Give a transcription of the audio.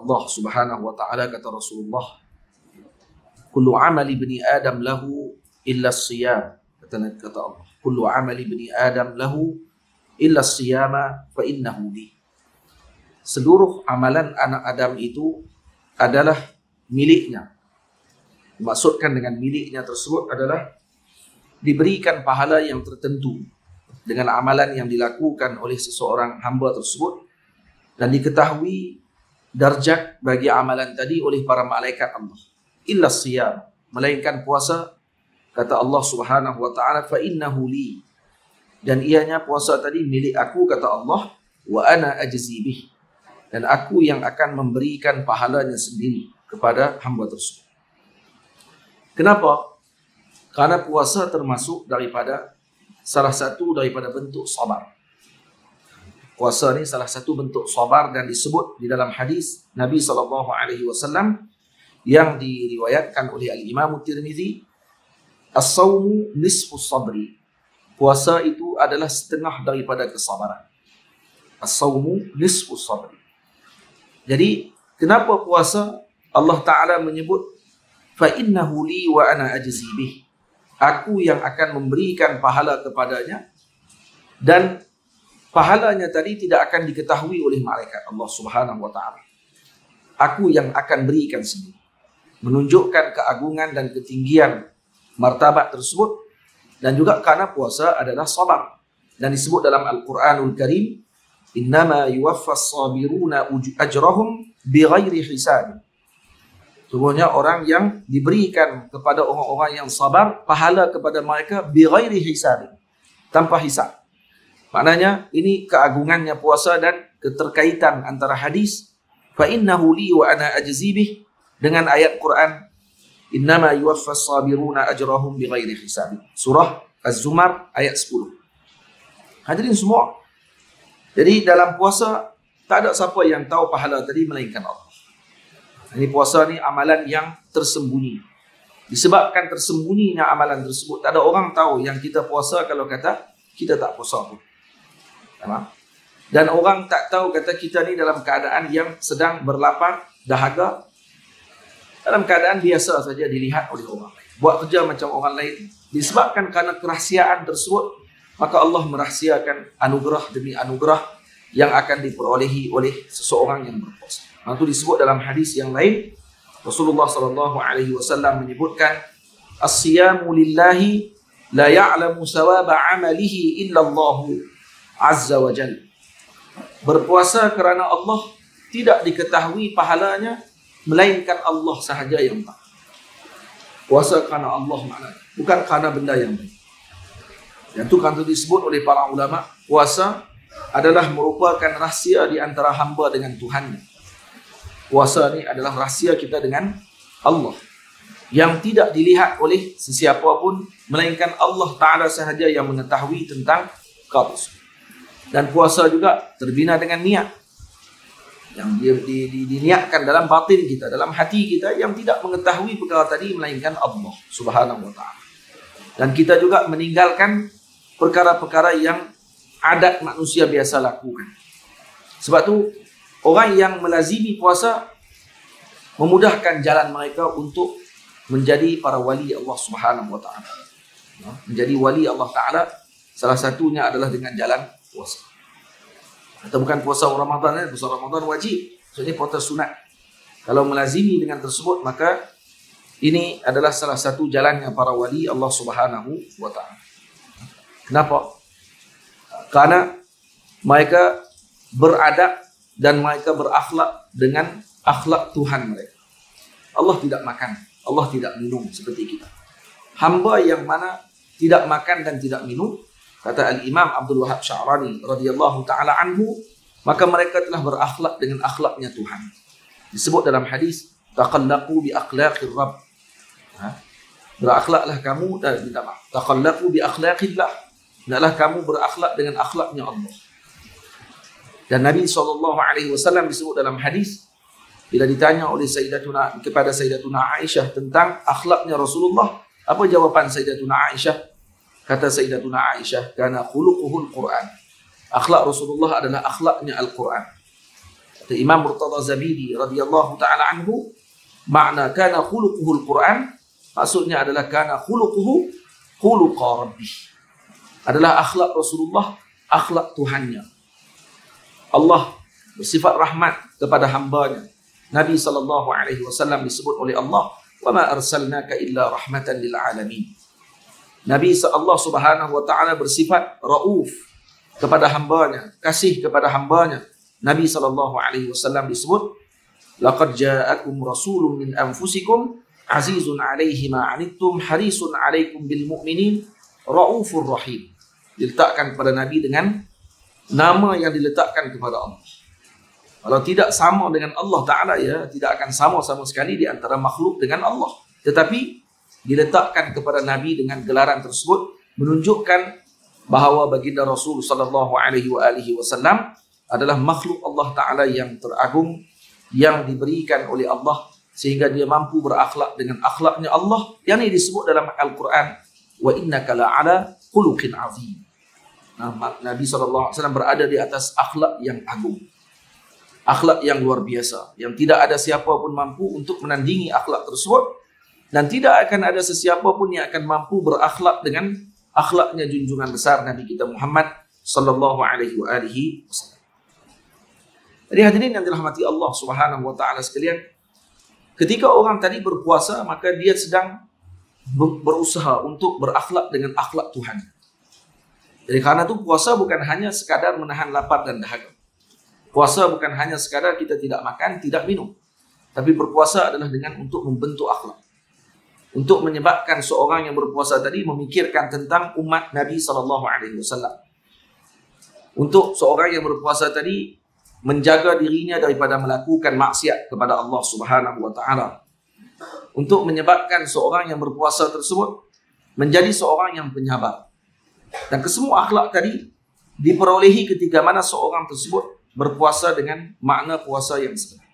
Allah Subhanahu wa taala, kata Rasulullah, kullu amali bani Adam lahu illa as-siyam. Kata Allah, kullu amali bani Adam lahu illa as-siyama fa innahu li. Seluruh amalan anak Adam itu adalah miliknya. Dimaksudkan dengan miliknya tersebut adalah diberikan pahala yang tertentu dengan amalan yang dilakukan oleh seseorang hamba tersebut, dan diketahui darjat bagi amalan tadi oleh para malaikat Allah. Illa siyam, melainkan puasa, kata Allah Subhanahu wa taala, fa innahu li, dan ianya puasa tadi milik aku, kata Allah, wa ana ajzi bih, dan aku yang akan memberikan pahalanya sendiri kepada hamba tersebut. Kenapa? Karena puasa termasuk daripada salah satu daripada bentuk sabar. Puasa ni salah satu bentuk sabar, dan disebut di dalam hadis Nabi SAW yang diriwayatkan oleh Al-Imam Tirmizi, as-sawmu nisfus sabri. Puasa itu adalah setengah daripada kesabaran. As-sawmu nisfus sabri. Jadi, kenapa puasa Allah Ta'ala menyebut fa innahu li wa ana ajzi bih. Aku yang akan memberikan pahala kepadanya, dan pahalanya tadi tidak akan diketahui oleh malaikat Allah Subhanahu wa taala. Aku yang akan berikan sendiri. Menunjukkan keagungan dan ketinggian martabat tersebut, dan juga karena puasa adalah sabar. Dan disebut dalam Al-Quranul Karim, innama yuwaffas sabiruna ajrahum bighairi hisab. Sesungguhnya orang yang diberikan kepada orang-orang yang sabar, pahala kepada mereka bighairi hisab, tanpa hisab. Maknanya ini keagungannya puasa dan keterkaitan antara hadis fa innahu li wa ana ajzi bih dengan ayat Quran innama yuwaffas sabiruna ajrahum bighairi hisab. Surah Az-Zumar ayat 10. Hadirin semua. Jadi dalam puasa tak ada siapa yang tahu pahala tadi melainkan Allah. Ini puasa ni amalan yang tersembunyi. Disebabkan tersembunyinya amalan tersebut, tak ada orang tahu yang kita puasa kalau kata kita tak puasa pun. Dan orang tak tahu kata kita ni dalam keadaan yang sedang berlapar, dahaga, dalam keadaan biasa saja dilihat oleh orang lain. Buat kerja macam orang lain. Disebabkan karena kerahsiaan tersebut, maka Allah merahsiakan anugerah demi anugerah yang akan diperolehi oleh seseorang yang berpuasa. Itu disebut dalam hadis yang lain. Rasulullah SAW menyebutkan, as-siyamu lillahi la ya'lamu sawaba amalihi illa Allahu Azza wa Jalla. Berpuasa kerana Allah tidak diketahui pahalanya melainkan Allah sahaja yang tahu. Puasa kerana Allah maknanya, bukan kerana benda yang lain. Yang itu kan disebut oleh para ulama, puasa adalah merupakan rahsia di antara hamba dengan Tuhan. Puasa ni adalah rahsia kita dengan Allah yang tidak dilihat oleh sesiapa pun melainkan Allah Ta'ala sahaja yang mengetahui tentang kasus. Dan puasa juga terbina dengan niat yang diniatkan dalam batin kita, dalam hati kita, yang tidak mengetahui perkara tadi melainkan Allah Subhanahu wa taala. Dan kita juga meninggalkan perkara-perkara yang adat manusia biasa lakukan. Sebab tu orang yang melazimi puasa memudahkan jalan mereka untuk menjadi para wali Allah Subhanahu wa taala. Menjadi wali Allah Taala salah satunya adalah dengan jalan puasa. Atau bukan puasa Ramadan, puasa Ramadan wajib. Maksudnya puasa sunat. Kalau melazimi dengan tersebut, maka ini adalah salah satu jalannya para wali Allah Subhanahu wa taala. Kenapa? Karena mereka beradab dan mereka berakhlak dengan akhlak Tuhan mereka. Allah tidak makan, Allah tidak minum seperti kita. Hamba yang mana tidak makan dan tidak minum, kata Al-Imam Abdul Wahab Sya'rani radhiyallahu ta'ala anhu, maka mereka telah berakhlak dengan akhlaknya Tuhan. Disebut dalam hadis, taqallaqu bi akhlaqir Rabb. Berakhlaklah kamu, taqallaqu bi akhlaqillah. Hendaklah kamu berakhlak dengan akhlaknya Allah. Dan Nabi SAW disebut dalam hadis, bila ditanya oleh kepada Sayyidatuna Aisyah tentang akhlaknya Rasulullah, apa jawapan Sayyidatuna Aisyah? Kata Sayyidatuna Aisyah, kana khuluquhul Quran. Akhlak Rasulullah adalah akhlaknya Al-Quran. Imam Murtada Zabidi radhiyallahu taala anhu, makna kana khuluquhul Quran maksudnya adalah kana khuluquhu khuluqa rabbih. Adalah akhlak Rasulullah, akhlak Tuhannya. Allah bersifat rahmat kepada hambanya. Nabi SAW disebut oleh Allah, wa ma arsalnaka illa rahmatan lil alamin. Nabi Allah Subhanahu wa taala bersifat rauf kepada hambanya, kasih kepada hambanya. Nabi SAW disebut, laqad ja'akum rasulun min anfusikum azizun 'alaihi ma 'anittum harisun 'alaikum bil mu'minin raufur rahim. Diletakkan kepada Nabi dengan nama yang diletakkan kepada Allah. Kalau tidak sama dengan Allah Ta'ala, ya, tidak akan sama sekali di antara makhluk dengan Allah. Tetapi diletakkan kepada Nabi dengan gelaran tersebut menunjukkan bahawa baginda Rasul sallallahu alaihi wasallam adalah makhluk Allah Ta'ala yang teragung, yang diberikan oleh Allah sehingga dia mampu berakhlak dengan akhlaknya Allah, yang ini disebut dalam Al-Quran, wa innaka la'ala khuluqin azim. Nah, Nabi SAW berada di atas akhlak yang agung, akhlak yang luar biasa, yang tidak ada siapa pun mampu untuk menandingi akhlak tersebut, dan tidak akan ada sesiapa pun yang akan mampu berakhlak dengan akhlaknya junjungan besar Nabi kita Muhammad sallallahu alaihi wasallam. Jadi hadirin yang dirahmati Allah Subhanahu wa taala sekalian, ketika orang tadi berpuasa, maka dia sedang berusaha untuk berakhlak dengan akhlak Tuhan. Jadi karena itu puasa bukan hanya sekadar menahan lapar dan dahaga. Puasa bukan hanya sekadar kita tidak makan, tidak minum. Tapi berpuasa adalah dengan untuk membentuk akhlak. Untuk menyebabkan seorang yang berpuasa tadi memikirkan tentang umat Nabi SAW. Untuk seorang yang berpuasa tadi menjaga dirinya daripada melakukan maksiat kepada Allah Subhanahu wa taala. Untuk menyebabkan seorang yang berpuasa tersebut menjadi seorang yang penyabar. Dan kesemua akhlak tadi diperolehi ketika mana seorang tersebut berpuasa dengan makna puasa yang sebenar.